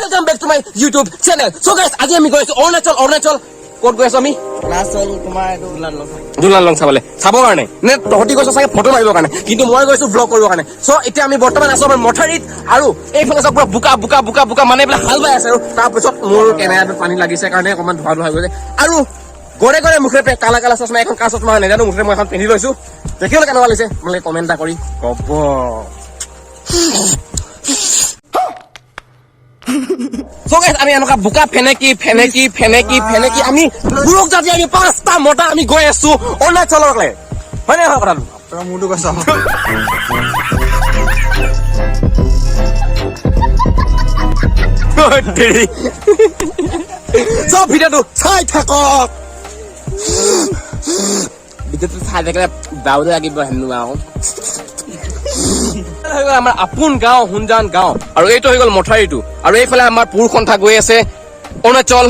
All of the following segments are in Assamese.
Welcome back to my YouTube channel. So guys, আজি আমি গৈ আছো অৰুণাচল ক'ত গৈ আছো আমি অৰুণাচল তোমাৰ এইটো দুলালং চাবলৈ কাৰণে নে তহঁতি গৈছ চাগে ফটো মাৰিবৰ কাৰণে কিন্তু মই গৈছো ব্লগ কৰিবৰ কাৰণে সো এতিয়া আমি বৰ্তমান আছো আমাৰ মথাৰিত আৰু এইফালে চব পুৰা বোকা মানে এইবিলাক হাল বাই আছে আৰু তাৰপিছত মোৰ কেমেৰাটো পানী লাগিছে কাৰণে অকমান ধোৱা হৈ গৈছে আৰু গড়ে মুখে কালা চশমা এখন কা চশমা নেজানো মুখে মই এখন পিন্ধি লৈছো দেখিবলৈ কেনেকুৱা লাগিছে মানে কমেণ্ট এটা কৰি ক'ব So guys, আমি এনেকা বুকা ফেনেকি আমি বুৰক জাতি আমি 5টা মটা আমি গৈ আছো অৰুণাচললৈ হয় নে হয় কথাটো তই মোৰটো কৈছ সব ভিডিঅ'টো চাই থাকক ভিডিঅ'টো চাই থাকিলে দাউদে লাগিব হেনো আৰু আমাৰ আপোন গাঁও হুনজান গাঁও আৰু এইটো হৈ গ'ল মথাৰিটো আৰু এইফালে আমাৰ পুৰসন্থা গৈ আছে অৰুণাচল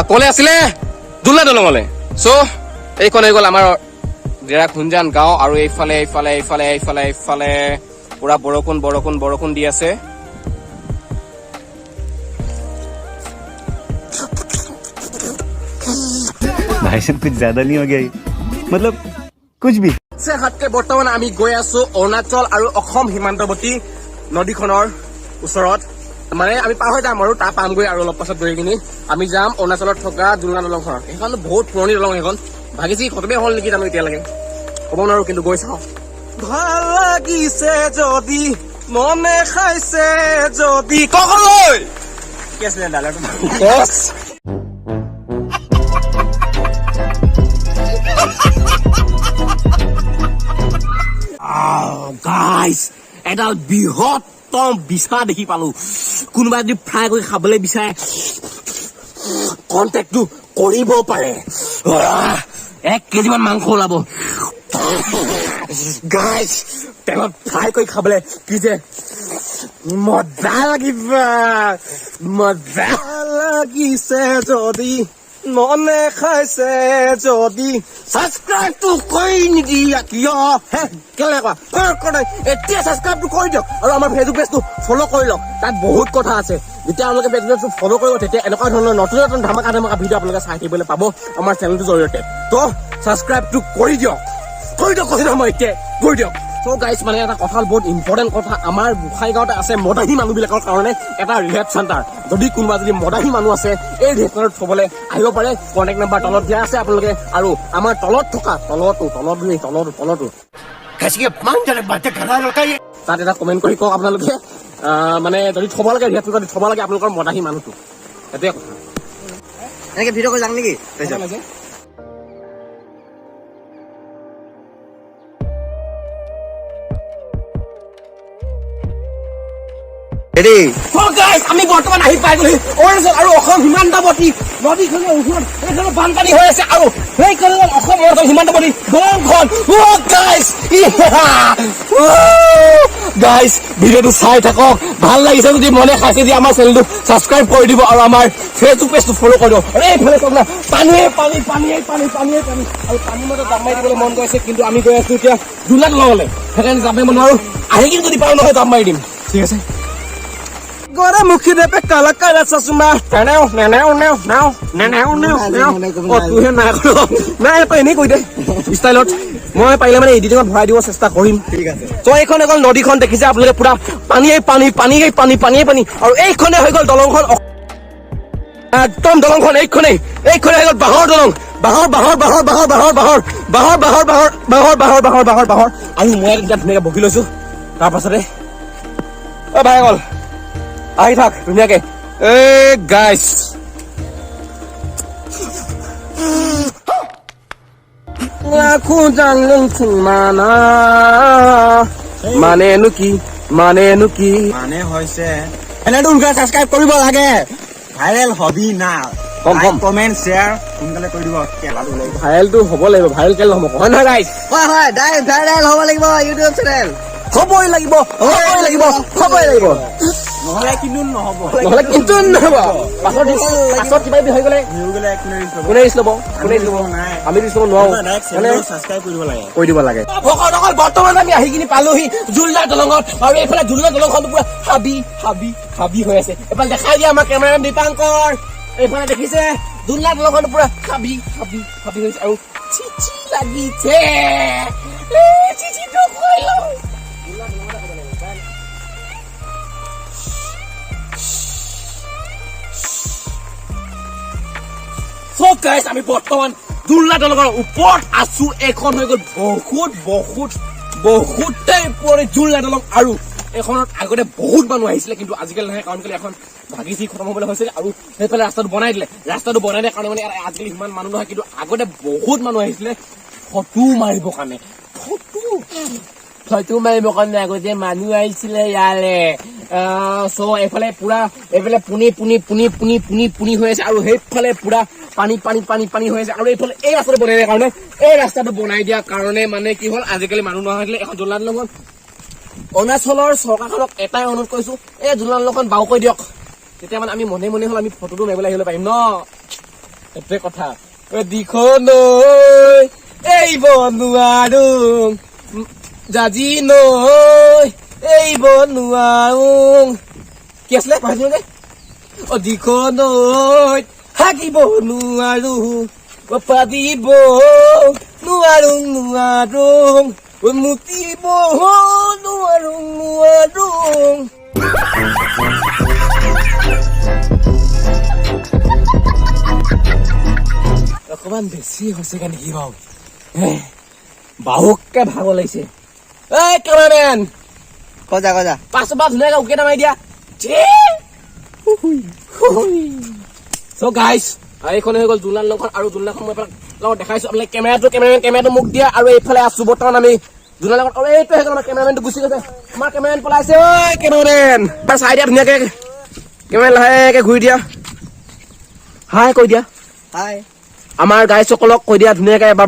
কলে আছিলে দুলা দলঙলে চ' এইখন হৈ গ'ল আমাৰ ডেৰাক হুনজান গাঁও আৰু এইফালে পুৰা বৰষুণ দি আছে भाई साहब कुछ ज्यादा नहीं हो गया मतलब कुछ भी হাতকে বৰ্তমান আমি গৈ আছো অৰুণাচল আৰু অসম সীমান্তৱৰ্তী নদীখনৰ ওচৰত মানে আমি পাৰ হৈ যাম আৰু তাৰ পামগৈ আৰু অলপ পাছত গৈ কিনি আমি যাম অৰুণাচলত থকা দুলা দলংখনত সেইখন বহুত পুৰণি দলং সেইখন ভাগিছি খতমে হ'ল নেকি জানো এতিয়ালৈকে ক'ব নোৱাৰো কিন্তু গৈ চাওঁ ভাল লাগিছে যদি মনে খাইছে যদি কলৈ কি আছিলে ডালাটো গাইজ এডাল বৃহত্তম বিচা দেখি পালো কোনোবাই যদি ফ্ৰাই কৰি খাবলৈ বিচাৰে কণ্টেক্টটো কৰিব পাৰে 1 কেজিমান মাংস ওলাব গাইজ তেলত ফ্ৰাই কৰি খাবলৈ কি যে মজা লাগিছে যদি মনে খাইছে যদি সাবস্ক্ৰাইবটো কৰি নিদিয়া কিয় হে কেনেকুৱা এতিয়া সাবস্ক্ৰাইবটো কৰি দিয়ক আৰু আমাৰ ফেচবুক পেজটো ফ'ল' কৰি লওক তাত বহুত কথা আছে যেতিয়া আপোনালোকে ফেচবুক পেজটো ফ'ল' কৰিব তেতিয়া এনেকুৱা ধৰণৰ নতুন ধামাকা ভিডিঅ' আপোনালোকে চাই থাকিবলৈ পাব আমাৰ চেনেলটোৰ জৰিয়তে তো সাবস্ক্ৰাইবটো কৰি দিয়ক কৈছোঁ মই এতিয়া কৰি দিয়ক So guys, মানে এটা কথা বহুত ইম্পৰ্টেণ্ট কথা আমাৰ গোসাইগাঁৱতে আছে মদাহী মানুহবিলাকৰ কাৰণে এটা ৰিহেব চেণ্টাৰ যদি কোনোবা যদি মদাহী মানুহ আছে এই ৰিহেব চেণ্টাৰত থ'বলৈ আহিব পাৰে কণ্টেক্ট নাম্বাৰ তলত দিয়া আছে আপোনালোকে আৰু আমাৰ তলত থকা তলতো তাত এটা কমেণ্ট কৰি কওক আপোনালোকে মানে যদি থ'ব লাগে ৰিহেব চেণ্টাৰ থ'ব লাগে আপোনালোকৰ মদাহী মানুহটো সেইটোৱে কথা এনেকে ভিডিঅ' কৰি যাম নেকি আমি বৰ্তমান আহি পাই গ'লো অৰুণাচল আৰু অসম সীমান্তৱৰ্তী নদীখনৰ ওচৰত এইখনত বানপানী হৈ আছে আৰু সেইখন অসম সীমান্তৱৰ্তী দলংখন গাইজ ভিডিঅ'টো চাই থাকক ভাল লাগিছে যদি মনে খাইছে যদি আমাৰ চেনেলটো ছাবস্ক্ৰাইব কৰি দিব আৰু আমাৰ ফেচবুক পেজটো ফ'ল' কৰি দিব আৰু এইফালে চাওক না পানীয়ে আৰু পানীৰ মাজত জাপ মাৰি দিবলৈ মন গৈছে কিন্তু আমি গৈ আছো এতিয়া দুলা দলঙলৈ সেইকাৰণে জাপ মাৰিব নোৱাৰো আহি কিন্তু যদি পাৰো নহয় জাপ মাৰি দিম ঠিক আছে Agora mukhide pe kala chashma neneu তুহে নাই কৰো নাই তই এনেই কৈ দে ষ্টাইলত মই পাৰিলে মানে এডিটিঙত ভৰাই দিব চেষ্টা কৰিম ঠিক আছে তো এইখন এখন নদীখন দেখিছে আপোনালোকে পুৰা পানী আৰু এইখনে হৈ গ'ল দলংখন একদম দলংখন এইখনে হৈ গ'ল বাঁহৰ দলং বাঁহৰ আৰু মই এতিয়া ধুনীয়াকে বহি লৈছো তাৰ পাছতে অ ভাই গ'ল আহি থাক ধুনীয়াকে গাইজ মানেনো কি মানে হৈছে এনেটো সোনকালে ছাবস্ক্ৰাইব কৰিব লাগে ভাইৰেল হবি না কমেণ্ট শ্বেয়াৰ সোনকালে কৰি দিব ভাইৰেলটো হ'ব লাগিব ভাইৰেল কেলে হ'ব হয় নহয় গাইজ হয় ভাইৰেল হ'ব লাগিব ইউটিউব চেনেল হ'বই লাগিব নহ'লে কিন্তু নহ'ব নহ'লে কিন্তু নহ'ব পাছত কিবা কিবি হৈ গ'লে কোনে ৰিস্ক ল'ব আমি ৰিস্ক ল'ব নোৱাৰো কৈ দিব লাগে ভকতসকল বৰ্তমান আমি আহি কিনি পালোহি জুলনা দলঙত আৰু এইফালে জুলনা দলংখনটো পুৰা হাবি হৈ আছে এইফালে দেখাই দিয়া আমাৰ কেমেৰামেন দীপাংকৰ এইফালে দেখিছে জুলনা দলংখনটো পুৰা হাবি হৈছে আৰু চিচি লাগিছে চিচিটো কৈ লওঁ So guys, আমি বৰ্তমান জুলনা দলঙৰ ওপৰত আছো এখন হৈ গ'ল বহুতেই পৰে জুলনা দলং আৰু এখনত আগতে বহুত মানুহ আহিছিলে কিন্তু আজিকালি নহয় কাৰণ এখন ভাগি খতম হ'বলৈ হৈছিলে আৰু সেইফালে ৰাস্তাটো বনাই দিলে কাৰণে মানে আজিকালি ইমান মানুহ নহয় কিন্তু আগতে বহুত মানুহ আহিছিলে ফটো মাৰিবৰ কাৰণে আগতে মানুহ আহিছিলে ইয়ালে এইফালে পুনি হৈ আছে আৰু সেইফালে পুৰা পানী হৈ আছে আৰু এইফালে এই ৰাস্তাটো বনাই দিয়াৰ কাৰণে মানে কি হ'ল আজিকালি মানুহ নোহোৱা হৈছিলে এখন জুলনা দলংখন অৰুণাচলৰ চৰকাৰখনক এটাই অনুৰোধ কৰিছো এই জুলনা দলংখন বাও কৰি দিয়ক তেতিয়া মানে আমি মনে হ'ল আমি ফটোটো মাৰিবলৈ আহিব পাৰিম ন এইটোৱে কথা দিখনৈ এই বনুৱাৰো জাজি নৈ এই বনুৱাৰো কি আছিলে পাহৰিলোগে দিখনৈ হাকিব নোৱাৰো পাতিব নোৱাৰো মুতিব নোৱাৰো অকমান বেছি হৈছেগে নেকি বাৰু বাহুককে ভাগৰ লাগিছে এই কেমেৰামেন কজা পাছত ধুনীয়াকে উকেটা মাৰি দিয়া So guys, এইখন হৈ গ'ল জুলনা দলংখন আৰু জুলনাখন মই লগত দেখাইছো আপোনালোকে কেমেৰাটো মোক দিয়া আৰু এইফালে আছো বৰ্তমান আমি জুলনা দলংখন আৰু এইটো হৈ গ'ল আমাৰ কেমেৰামেনটো গুচি গৈছে আমাৰ কেমেৰামেন পলাইছে ঐ কেমেৰামেন চাই দিয়া ধুনীয়াকে কেমেৰা লাহেকে ঘূৰি দিয়া হাই কৈ দিয়া আমাৰ গাইসকলক কৈ দিয়া ধুনীয়াকে এবাৰ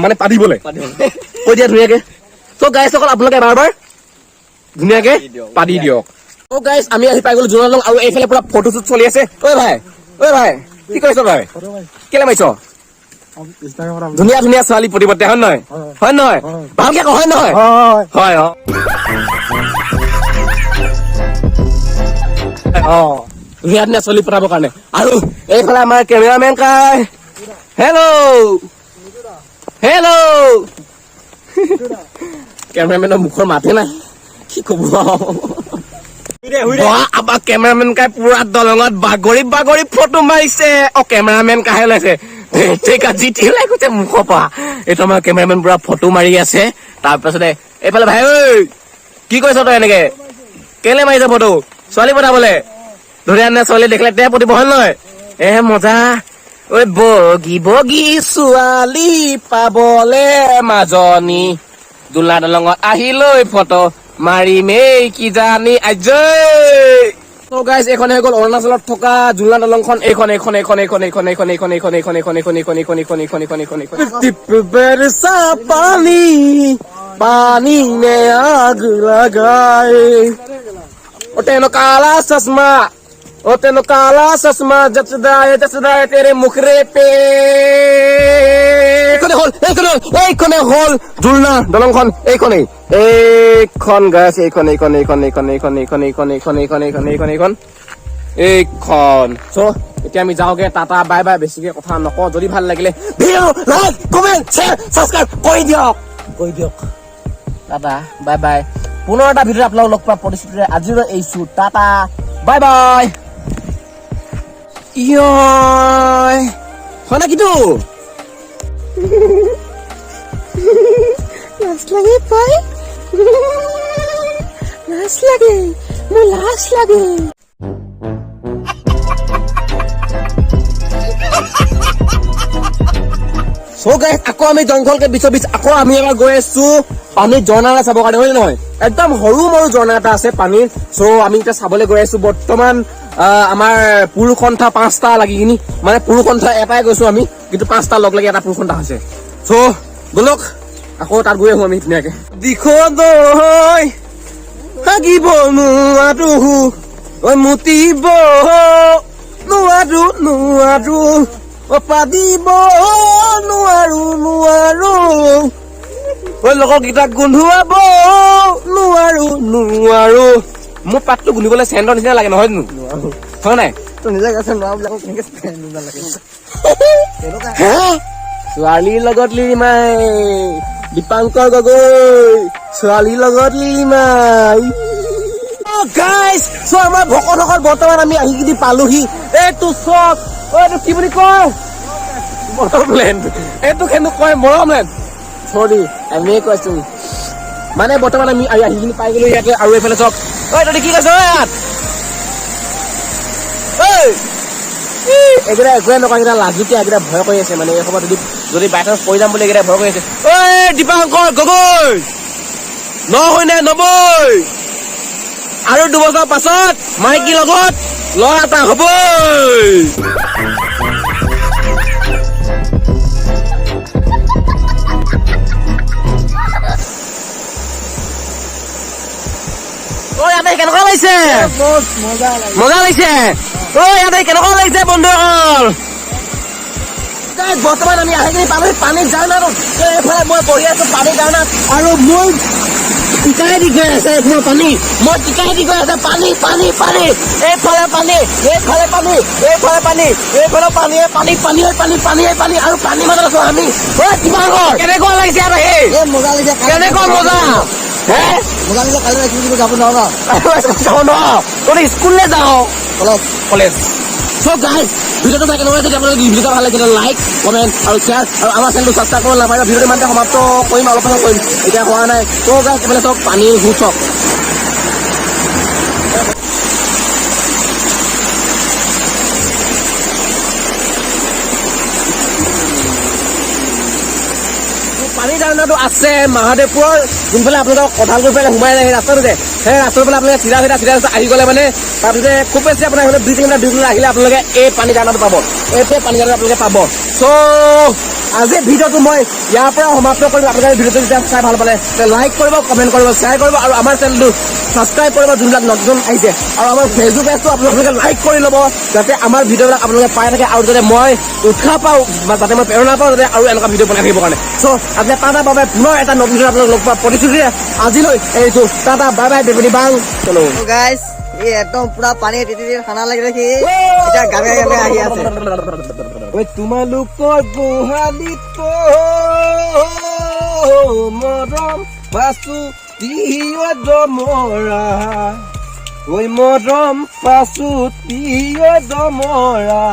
মানে পাতিবলৈ কৈ দিয়া ধুনীয়াকে চ' গাইসকল আপোনালোকে এবাৰ ধুনীয়াকে পাতি দিয়ক চ' গাইছ আমি আহি পাই গ'লো জুলনা দলং আৰু এইফালে পুৰা ফটোশ্বুট চলি আছে ঐ ভাই কি কৰিছ তই কেলে মাৰিছ ধুনীয়া ছোৱালী প্ৰতিপত্তি হয় নহয় ভালকে কয় হয় নহয় হয় ধুনীয়া ছোৱালী পঠাবৰ কাৰণে আৰু এইফালে আমাৰ কেমেৰামেন কাই হেল্ল' কেমেৰামেনৰ মুখৰ মাতে নাই কি কব আমাৰ কেমেৰামেন কাই পুৰা দলঙত বাগৰি ফটো মাৰিছে কেমেৰামেন কাহে ওলাইছে জিতি ওলাই গৈছে মুখৰ পৰা এইটো আমাৰ কেমেৰামেন পুৰা ফটো মাৰি আছে তাৰপাছতে এইফালে ভাই ঐ কি কৰিছ তই এনেকে কেলে মাৰিছ ফটো ছোৱালী পঠাবলে ধুনীয়া ছোৱালী দেখিলে তে পতিব হয় নহয় মজা ঐ বগী ছোৱালী পাবলে মাজনী জুলনা দলঙত আহিলৈ ফটো মাৰিমেই কি জানি গাইজ এইখন হৈ গ'ল অৰুণাচলত থকা জুলনা দলংখন এইখন পানী নে আগ লগাই তেনো কালা চশমা জচদায় তেৰে মুখৰে পে এইখনে হ'ল জুলনা দলংখন এইখন গাছ এইখন চ' এতিয়া আমি যাওঁগে টাটা বাই বাই বেছিকে কথা নকওঁ যদি ভাল লাগিলে video' like comment share subscribe কৰি দিয়ক টাটা বাই বাই পুনৰ এটা ভিডিঅ'ত আপোনালোকক লগ পোৱা প্ৰতিশ্ৰুতিৰে আজিলৈ এৰিছো টাটা বাই বাই হয় না কিন্তু লাজ লাগে পাই মোৰ লাজ লাগে So guys, আকৌ আমি জংঘলকে বিচ আকৌ আমি এবাৰ গৈ আছো পানী ঝৰ্ণা এটা চাবৰ কাৰণে হয় নহয় একদম সৰু মৰু ঝৰ্ণা এটা আছে পানীৰ চ' আমি এতিয়া চাবলৈ গৈ আছো বৰ্তমান আমাৰ পুৰুষন্থা 5টা লাগি কিনি মানে পুৰুষন্থা এটাই গৈছো আমি কিন্তু 5টা লগ লাগি এটা পুৰুষন্থা হৈছে চ' বলক আকৌ তাত গৈ আহো আমি ধুনীয়াকে দিখনৈ হাগিব নোৱাৰো ঐ মুতিব নোৱাৰো নোৱাৰো পাদিব নোৱাৰো ঐ লগৰকেইটাক গোন্ধোৱাব নোৱাৰো মোৰ পাতটো গোন্ধিবলৈ চেণ্টৰ নিচিনা লাগে নহয় জানো হয় নাই ছোৱালীৰ লগত লিলিমাই দীপাংকৰ গগৈ ছোৱালীৰ লগত লিলিমাই গাইজ চ আমাৰ ভকতসকল বৰ্তমান আমি আহি কিনি পালোহি এইটো চক এইটো কি বুলি কয় মৰমলেণ্ড এইটো কিন্তু কয় মৰমলেণ্ড চৰি আমি কৈছো মানে বৰ্তমান আমি আহি কিনি পাই গলো ইয়াতে আৰু এইফালে চক ঐ তহঁতি কি কৈছ ইয়াত এইকেইটা একোৱে নকয় এইকেইটা লাজুকীয়া এইকেইটা ভয় কৰি আছে মানে এই সময়ত যদি বাই চান্স পৰি যাম বুলি এইকেইটা ভয় কৰি আছে ঐ দীপাংকৰ গগৈ 990 আৰু 2 বছৰ পাছত মাইকীৰ লগত ল'ৰা এটা হ'বই ইয়াতে কেনেকুৱা লাগিছে মজা লাগিছে ইয়াতে কেনেকুৱা লাগিছে বন্ধুসকল বৰ্তমান আমি আহি কিনি পালো পানীত যাওঁ না এইফালে মই পঢ়ি আছো পানীৰ কাৰণে আৰু মোৰ টিকাই দি গৈ আছে মোৰ পানী মই টিকাই দি গৈ আছে পানী পানী পানী এইফালে পানী এইফালে পানী এইফালে পানী এইফালে পানী পানী পানী পানী পানী পানী আৰু পানী মাজত আছো আমি কিমান কেনেকুৱা লাগিছে আৰু মজা লাগিছে কেনেকুৱা মজা স্কুললৈ যাওঁ কলেজ So guys, ভিডিওটো চাই কেনেকুৱা যদি আপোনালোকে ভিডিওটো ভাল লাগিলে লাইক কমেণ্ট আৰু শ্বেয়াৰ আৰু আমাৰ চেনেলটো ছাবস্ক্ৰাইব কৰিব নাপাহৰিব ভিডিওটো ইমানতে সমাপ্ত কৰিম অলপ সময় কৰিম এতিয়া হোৱা নাই তো গাইজ এইফালে চাওক পানীৰ ভোগ চাওক পানী ধাৰণাটো আছে মহাদেৱপুৰৰ যোনফালে আপোনালোকৰ কঁঠালগুৰি ফালে সোমাই যায় সেই ৰাস্তাটো যে সেই ৰাস্তাটো ফালে আপোনালোকে চিধা আহি গ'লে মানে তাৰপিছতে খুব বেছি আপোনাৰ 2 কিলোমিটাৰ আহিলে আপোনালোকে এই পানী ধাৰণাটো পাব এই পানী ধাৰণা আপোনালোকে পাব চ' আজি ভিডিওটো মই ইয়াৰ পৰা সমাপ্ত কৰিম আপোনালোকে ভিডিওটো যেতিয়া চাই ভাল পালে লাইক কৰিব কমেণ্ট কৰিব শ্বেয়াৰ কৰিব আৰু আমাৰ চেনেলটো ছাবস্ক্ৰাইব কৰিব যোনবিলাক নতুন আহিছে আৰু আমাৰ ফেচবুক পেজটো আপোনালোকে লাইক কৰি ল'ব যাতে আমাৰ ভিডিঅ'বিলাক আপোনালোকে পাই থাকে আৰু যাতে মই উৎসাহ পাওঁ বা যাতে মই প্ৰেৰণা পাওঁ যাতে আৰু এনেকুৱা ভিডিঅ' বনাই থাকিবৰ কাৰণে চ' আপুনি টাটা বাবে পুনৰ এটা নতুন ভিডিঅ' আপোনালোক লগ পোৱা প্ৰতিশ্ৰুতিৰে আজিলৈ এৰিছো টাটা বাই বাই বেবি বাং চলো গাইজ এই একদম পুৰা পানী তিতি খানা লাগি ৰাখি এতিয়া গাবে গাবে আহি আছে ঐ তোমালোকৰ গোহালিত মৰম পাছো তিয় দমৰা ঐ মৰম পাছো তিয় দমৰা